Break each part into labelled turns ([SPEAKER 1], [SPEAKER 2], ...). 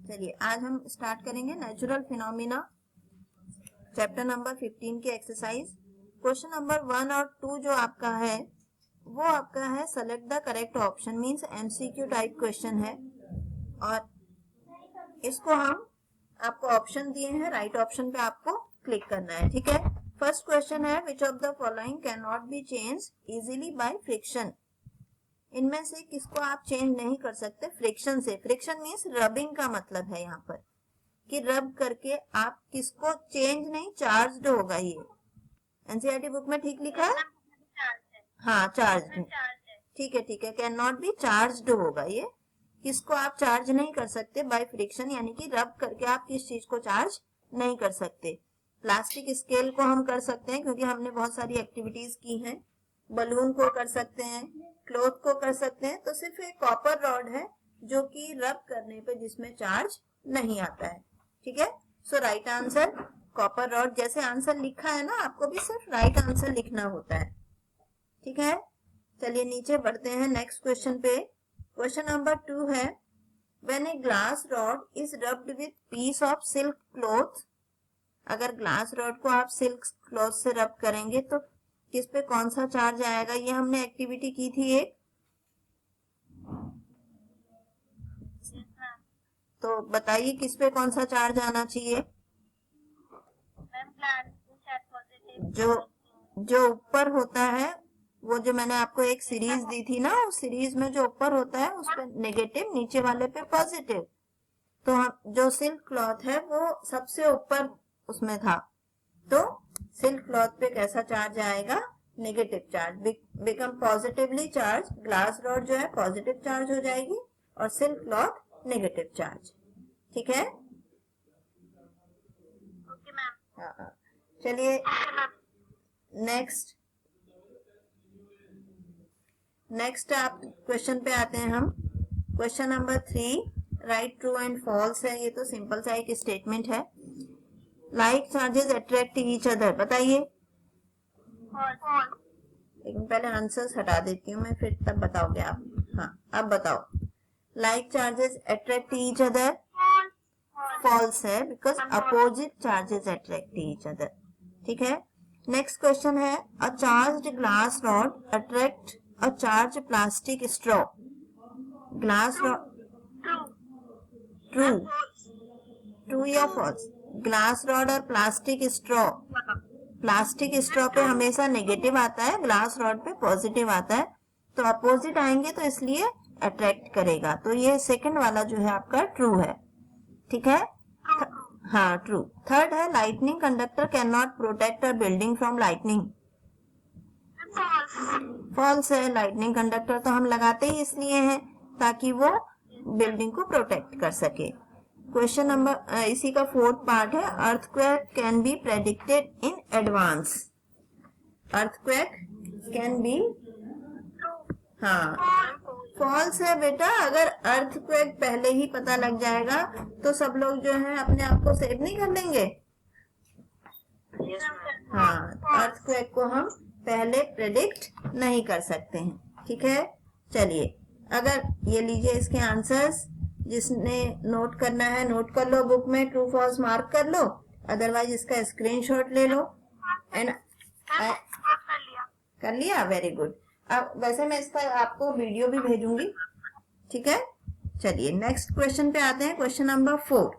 [SPEAKER 1] चलिए आज हम स्टार्ट करेंगे नेचुरल फिनोमिना चैप्टर नंबर 15 की एक्सरसाइज। क्वेश्चन नंबर 1 और 2 जो आपका है वो आपका है select the correct option, means MCQ type question है और इसको हम आपको ऑप्शन दिए हैं, राइट ऑप्शन पे आपको क्लिक करना है। ठीक है, फर्स्ट क्वेश्चन है which of the following can not be change easily by friction. इनमें से किसको आप चेंज नहीं कर सकते फ्रिक्शन से। फ्रिक्शन मींस रबिंग का मतलब है यहाँ पर कि रब करके आप किसको चेंज नहीं, चार्ज्ड होगा। ये एनसीईआरटी बुक में ठीक लिखा है, हाँ चार्ज्ड, ठीक है ठीक है, कैन नॉट बी चार्ज्ड होगा। ये किसको आप चार्ज नहीं कर सकते बाय फ्रिक्शन, यानी कि रब करके आप किस चीज को चार्ज नहीं कर सकते। प्लास्टिक स्केल को हम कर सकते हैं क्योंकि हमने बहुत सारी एक्टिविटीज की हैं। बलून को कर सकते हैं, क्लॉथ को कर सकते हैं। तो सिर्फ एक कॉपर रॉड है जो कि रब करने पे जिसमें चार्ज नहीं आता है। ठीक है, सो राइट आंसर कॉपर रॉड। जैसे आंसर लिखा है ना, आपको भी सिर्फ राइट आंसर लिखना होता है। ठीक है, चलिए नीचे बढ़ते हैं नेक्स्ट क्वेश्चन पे। क्वेश्चन नंबर 2 है when a glass rod is rubbed with piece of silk cloth. अगर ग्लास रॉड को आप सिल्क क्लॉथ से रब करेंगे तो किस पे कौन सा चार्ज आएगा। ये हमने एक्टिविटी की थी एक, तो बताइए किस पे कौन सा चार्ज आना चाहिए। जो ऊपर होता है, वो जो मैंने आपको एक सीरीज दी थी ना, उस सीरीज में जो ऊपर होता है उस पे नेगेटिव, नीचे वाले पे पॉजिटिव। तो हम जो सिल्क क्लॉथ है वो सबसे ऊपर उसमें था, तो सिल्क क्लॉथ पे कैसा चार्ज आएगा, negative charge, become positively charge. Glass rod जो है पॉजिटिव चार्ज हो जाएगी और सिल्क क्लॉथ नेगेटिव चार्ज। ठीक है, ओके मैम। चलिए नेक्स्ट आप क्वेश्चन पे आते हैं हम। Question number 3 right true and false है। ये तो सिंपल सा एक स्टेटमेंट है। Like charges attract each other, बताइए। लेकिन पहले आंसर्स हटा देती हूँ मैं, फिर तब बताओगे आप। हाँ अब बताओ, like charges attract each other false है, because opposite charges attract each other. ठीक है, नेक्स्ट क्वेश्चन है a charged glass rod attract a charge plastic straw. Glass rod, true या फॉल्स। ग्लास रॉड और प्लास्टिक स्ट्रॉ, प्लास्टिक स्ट्रॉ पे हमेशा negative आता है, ग्लास रॉड पे पॉजिटिव आता है, तो अपोजिट आएंगे तो इसलिए अट्रैक्ट करेगा। तो ये सेकंड वाला जो है आपका ट्रू है। ठीक है, हाँ ट्रू। थर्ड है lightning conductor can not protect a building from lightning. False है, लाइटनिंग कंडक्टर तो हम लगाते ही इसलिए हैं ताकि वो बिल्डिंग को प्रोटेक्ट कर सके। क्वेश्चन नंबर इसी का फोर्थ पार्ट है earthquake can be predicted in advance. Earthquake can be, हाँ फॉल्स है बेटा। अगर अर्थक्वेक पहले ही पता लग जाएगा तो सब लोग जो है अपने आप को सेव नहीं कर लेंगे। हाँ, अर्थक्वेक को हम पहले प्रेडिक्ट नहीं कर सकते हैं। ठीक है, चलिए अगर ये लीजिए इसके आंसर्स, जिसने नोट करना है नोट कर लो, बुक में ट्रू फॉल्स मार्क कर लो, अदरवाइज इसका स्क्रीनशॉट ले लो। एंड कर लिया, वेरी गुड। अब वैसे मैं इसका आपको वीडियो भी भेजूंगी। ठीक है, चलिए नेक्स्ट क्वेश्चन पे आते हैं। Question number 4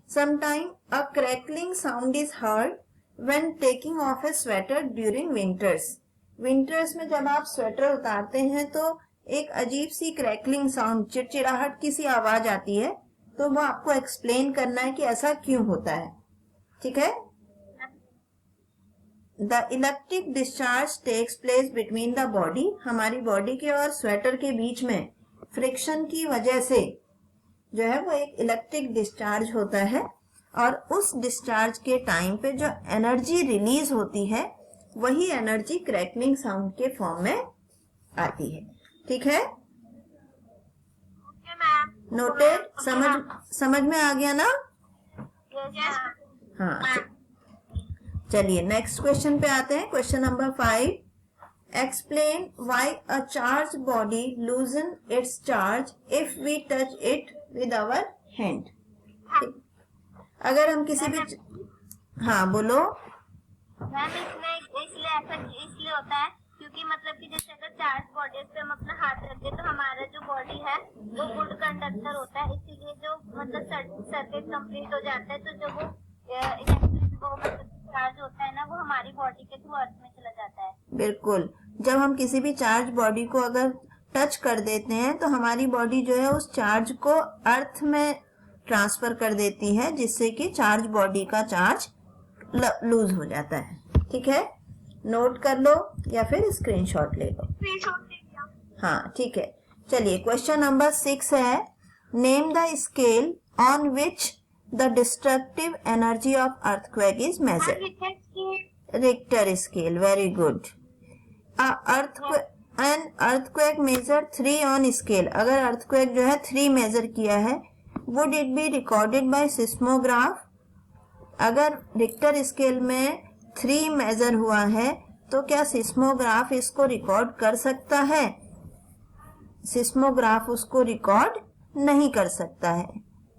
[SPEAKER 1] sometime a crackling sound is heard when taking of A sweater during winters. Winters में जब आप स्वेटर उतारते हैं तो एक अजीब सी क्रैकलिंग साउंड, चिड़चिड़ाहट की सी आवाज आती है, तो वो आपको एक्सप्लेन करना है कि ऐसा क्यों होता है। ठीक है, the electric discharge takes place between the body. हमारी बॉडी के और स्वेटर के बीच में फ्रिक्शन की वजह से जो है वो एक इलेक्ट्रिक डिस्चार्ज होता है, और उस डिस्चार्ज के टाइम पे जो एनर्जी रिलीज होती है वही एनर्जी क्रैकलिंग साउंड के फॉर्म में आती है। ठीक है, नोटेड, समझ में आ गया ना। हाँ चलिए नेक्स्ट क्वेश्चन पे आते हैं। Question number 5 explain why a charge body loosen its charge if we touch it with our hand. अगर हम किसी भी, हाँ बोलो।
[SPEAKER 2] मैम इसमें इसलिए ऐसा इसलिए होता है क्योंकि मतलब कि जैसे अगर चार्ज बॉडी पे हम अपना हाथ रख दे तो हमारा जो बॉडी है वो गुड कंडक्टर होता है, इसीलिए जो मतलब सर्किट कंप्लीट हो जाता है तो जो वो मतलब चार्ज होता है ना वो हमारी बॉडी के थ्रू अर्थ में चला जाता है।
[SPEAKER 1] बिल्कुल, जब हम किसी भी चार्ज बॉडी को अगर टच कर देते हैं तो हमारी बॉडी जो है उस चार्ज को अर्थ में ट्रांसफर कर देती है, जिससे कि चार्ज बॉडी का चार्ज लूज हो जाता है। ठीक है, नोट कर लो या फिर स्क्रीनशॉट ले लो। हाँ ठीक है, चलिए क्वेश्चन नंबर 6 है, name the scale on which the destructive energy of earthquake is measured. Richter scale, very good. Earthquake measure 3 on scale, अगर अर्थक्वेक जो है 3 मेजर किया है, would it be recorded by seismograph. अगर रिक्टर स्केल में 3 major हुआ है तो क्या सिस्मोग्राफ इसको रिकॉर्ड कर सकता है? सिस्मोग्राफ उसको रिकॉर्ड नहीं कर सकता है।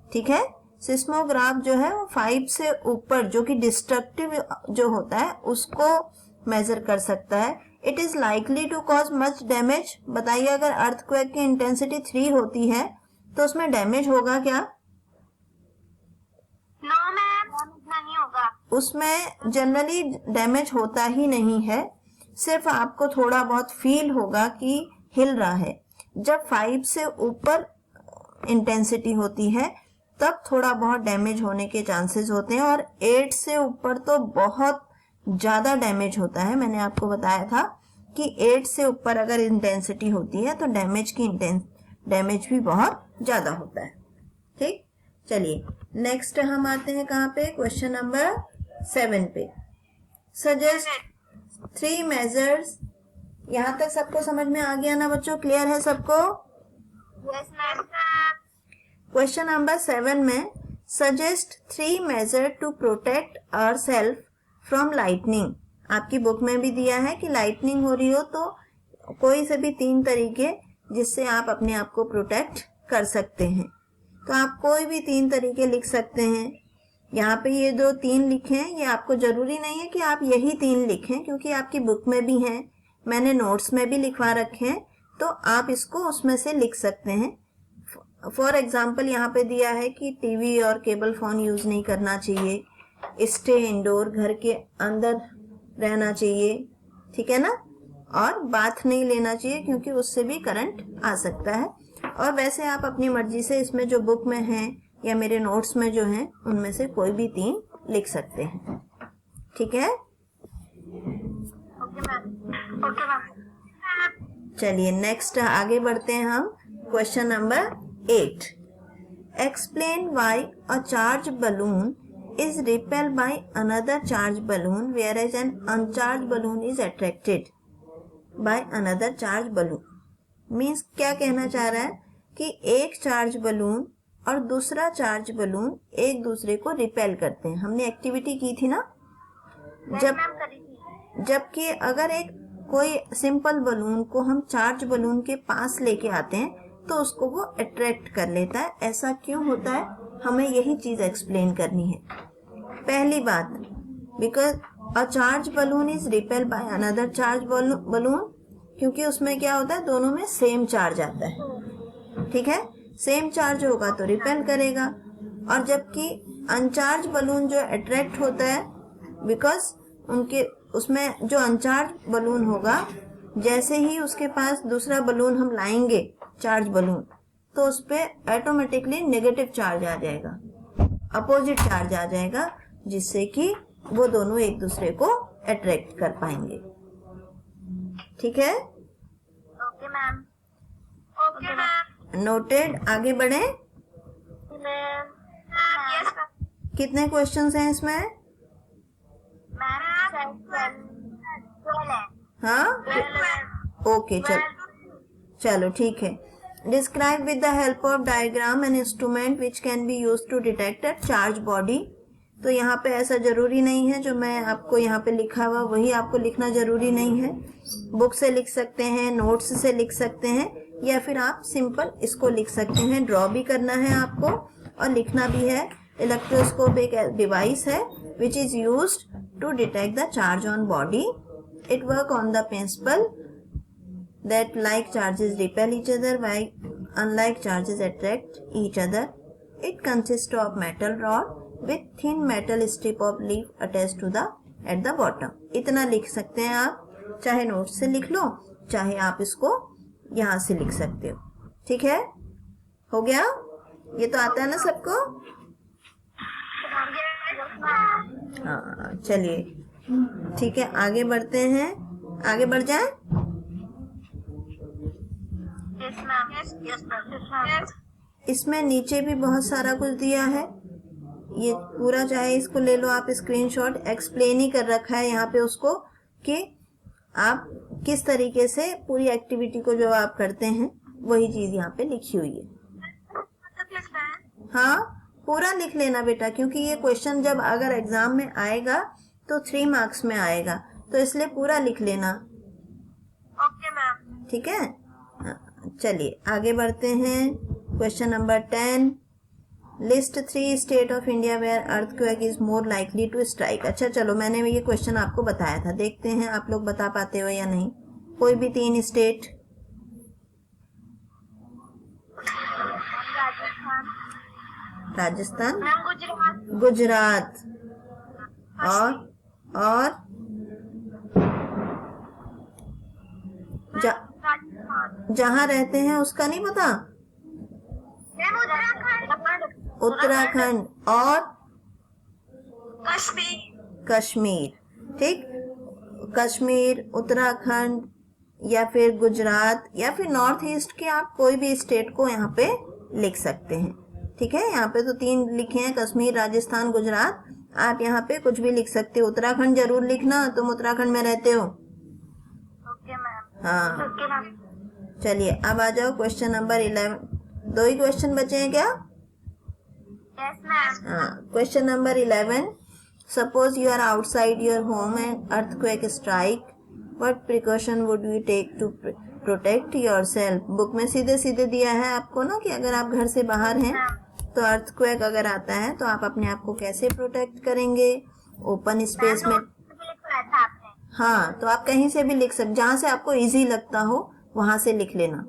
[SPEAKER 1] ठीक है, सिस्मोग्राफ जो है वो 5 से ऊपर जो कि डिस्ट्रक्टिव जो होता है उसको मेजर कर सकता है। It is likely to cause much damage. बताइए, अगर अर्थक्वेक की इंटेंसिटी 3 होती है तो उसमें डैमेज होगा क्या?
[SPEAKER 2] नो मैम, इतना नहीं होगा।
[SPEAKER 1] उसमें जनरली डैमेज होता ही नहीं है, सिर्फ आपको थोड़ा बहुत फील होगा कि हिल रहा है। जब 5 से ऊपर इंटेंसिटी होती है तब थोड़ा बहुत डैमेज होने के चांसेस होते हैं, और 8 से ऊपर तो बहुत ज्यादा डैमेज होता है। मैंने आपको बताया था कि 8 से ऊपर अगर इंटेंसिटी होती है तो डैमेज भी बहुत ज्यादा होता है। ठीक, चलिए नेक्स्ट हम आते हैं कहाँ पे, क्वेश्चन नंबर 7 पे। Suggest 3 measures. यहाँ तक सबको समझ में आ गया ना बच्चों? क्लियर है सबको?
[SPEAKER 2] Yes ma'am.
[SPEAKER 1] क्वेश्चन नंबर 7 में suggest 3 measure to protect ourselves from lightning. आपकी बुक में भी दिया है कि लाइटनिंग हो रही हो तो कोई से भी 3 तरीके जिससे आप अपने आप को प्रोटेक्ट कर सकते हैं। तो आप कोई भी 3 तरीके लिख सकते हैं। यहाँ पे ये जो 3 लिखे हैं ये आपको जरूरी नहीं है कि आप यही 3 लिखें, क्योंकि आपकी बुक में भी हैं, मैंने नोट्स में भी लिखवा रखे हैं, तो आप इसको उसमें से लिख सकते हैं। फॉर एग्जाम्पल यहाँ पे दिया है कि टीवी और केबल फोन यूज नहीं करना चाहिए, स्टे इंडोर, घर के अंदर रहना चाहिए, ठीक है ना, और बाथ नहीं लेना चाहिए क्योंकि उससे भी करंट आ सकता है। और वैसे आप अपनी मर्जी से इसमें जो बुक में है या मेरे नोट्स में जो है उनमें से कोई भी 3 लिख सकते हैं। ठीक है,
[SPEAKER 2] ओके मैम।
[SPEAKER 1] चलिए नेक्स्ट आगे बढ़ते हैं हम। Question number 8, explain why a charge balloon is repelled by another charged balloon whereas an uncharged balloon is attracted by another charged balloon। Means क्या कहना चाह रहा है कि एक चार्ज बलून और दूसरा चार्ज बलून एक दूसरे को रिपेल करते हैं। हमने एक्टिविटी की थी ना, जबकि अगर एक कोई सिंपल बलून को हम चार्ज बलून के पास लेके आते हैं तो उसको वो अट्रैक्ट कर लेता है। ऐसा क्यों होता है, हमें यही चीज एक्सप्लेन करनी है। पहली बात, because a charge balloon is repel by another charge balloon, क्योंकि उसमें क्या होता है, दोनों में सेम चार्ज आता है। ठीक है, सेम चार्ज होगा तो रिपेल करेगा, और जबकि अनचार्ज बलून जो अट्रैक्ट होता है, बिकॉज उनके उसमें जो अनचार्ज बलून होगा, जैसे ही उसके पास दूसरा बलून हम लाएंगे चार्ज बलून, तो उस पर ऑटोमेटिकली नेगेटिव चार्ज आ जाएगा, अपोजिट चार्ज आ जाएगा, जिससे कि वो दोनों एक दूसरे को अट्रैक्ट कर पाएंगे। ठीक है,
[SPEAKER 2] okay ma'am. Okay ma'am,
[SPEAKER 1] noted. आगे बढ़े।
[SPEAKER 2] मैम यस
[SPEAKER 1] कितने क्वेश्चंस हैं इसमें?
[SPEAKER 2] मैम 12 है।
[SPEAKER 1] हाँ, ओके, चलो ठीक है। Describe with the help of diagram an instrument which can be use to detect a charge body. तो यहाँ पे ऐसा जरूरी नहीं है, जो मैं आपको यहाँ पे लिखा हुआ वही आपको लिखना जरूरी नहीं है। बुक से लिख सकते हैं, नोट्स से लिख सकते हैं, या फिर आप सिंपल इसको लिख सकते हैं। ड्रॉ भी करना है आपको और लिखना भी है। इलेक्ट्रोस्कोप एक डिवाइस है which is used to detect the charge on body. It work on the principle that like charges repel each other while unlike charges attract each other. It consists of metal rod with thin metal strip of leaf attached to the at the bottom. इतना लिख सकते हैं आप, चाहे note से लिख लो, चाहे आप इसको यहाँ से लिख सकते हो. ठीक है, हो गया? ये तो आता है ना सबको? हाँ, चलिए ठीक है, आगे बढ़ते हैं. आगे बढ़ जाए. इसमें नीचे भी बहुत सारा कुछ दिया है. ये पूरा चाहे इसको ले लो आप स्क्रीनशॉट. एक्सप्लेन ही कर रखा है यहाँ पे उसको कि आप किस तरीके से पूरी एक्टिविटी को जो आप करते हैं वही चीज यहाँ पे लिखी हुई है. हाँ, पूरा लिख लेना बेटा, क्योंकि ये क्वेश्चन जब अगर एग्जाम में आएगा तो 3 मार्क्स में आएगा, तो इसलिए पूरा लिख लेना.
[SPEAKER 2] Okay ma'am.
[SPEAKER 1] ठीक है, चलिए आगे बढ़ते हैं. Question number 10. List 3 state of India where earthquake is more likely to strike. अच्छा चलो, मैंने ये क्वेश्चन आपको बताया था, देखते हैं आप लोग बता पाते हो या नहीं. कोई भी 3 स्टेट. राजस्थान, गुजरात और जहाँ रहते हैं उसका नहीं पता. उत्तराखंड और कश्मीर. ठीक, कश्मीर, उत्तराखंड या फिर गुजरात या फिर नॉर्थ ईस्ट के आप कोई भी स्टेट को यहाँ पे लिख सकते हैं. ठीक है, यहाँ पे तो 3 लिखे हैं, कश्मीर, राजस्थान, गुजरात. आप यहाँ पे कुछ भी लिख सकते हो. उत्तराखंड जरूर लिखना, तुम उत्तराखंड में रहते हो.
[SPEAKER 2] Okay ma'am.
[SPEAKER 1] हाँ, चलिए अब आ जाओ क्वेश्चन नंबर 11. 2 ही क्वेश्चन बचे हैं क्या?
[SPEAKER 2] Yes ma'am.
[SPEAKER 1] हाँ, question number 11. Suppose you are outside your home and earthquake strike, what precaution would you take to protect yourself. Book में सीधे सीधे दिया है आपको ना कि अगर आप घर से बाहर हैं तो अर्थक्वेक अगर आता है तो आप अपने आप को कैसे प्रोटेक्ट करेंगे. ओपन स्पेस में. हाँ, तो आप कहीं से भी लिख सकते, जहाँ से आपको इजी लगता हो वहां से लिख लेना.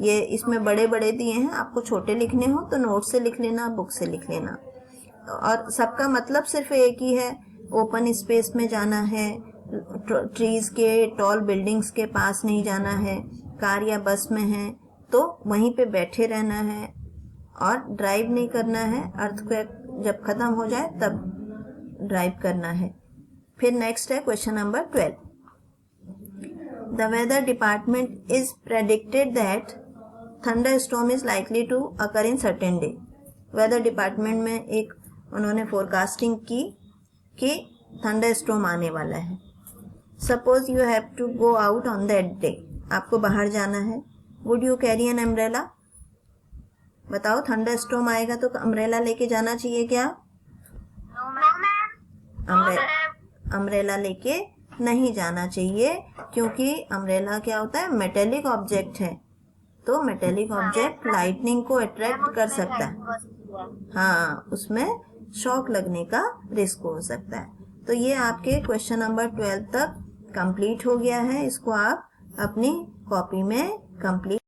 [SPEAKER 1] ये इसमें बड़े बड़े दिए हैं, आपको छोटे लिखने हो तो नोट से लिख लेना, बुक से लिख लेना. और सबका मतलब सिर्फ एक ही है, ओपन स्पेस में जाना है, ट्रीज के, टॉल बिल्डिंग्स के पास नहीं जाना है, कार या बस में है तो वहीं पे बैठे रहना है और ड्राइव नहीं करना है. अर्थक्वेक जब खत्म हो जाए तब ड्राइव करना है. फिर नेक्स्ट है question number 12. The weather department is predicted that thunderstorm is likely to occur in certain day. Weather department में एक उन्होंने फोरकास्टिंग की कि थंडरस्टॉर्म आने वाला है. Suppose you have to go out on that day. आपको बाहर जाना है. Would you carry an umbrella. बताओ, थंडरस्टॉर्म आएगा तो अम्ब्रेला लेके जाना चाहिए क्या? अम्ब्रेला लेके नहीं जाना चाहिए, क्योंकि अम्ब्रेला क्या होता है, मेटेलिक ऑब्जेक्ट है. तो मेटेलिक ऑब्जेक्ट लाइटनिंग को अट्रैक्ट कर सकता है. हाँ, उसमें शॉक लगने का रिस्क हो सकता है. तो ये आपके क्वेश्चन नंबर 12 तक कंप्लीट हो गया है. इसको आप अपनी कॉपी में कंप्लीट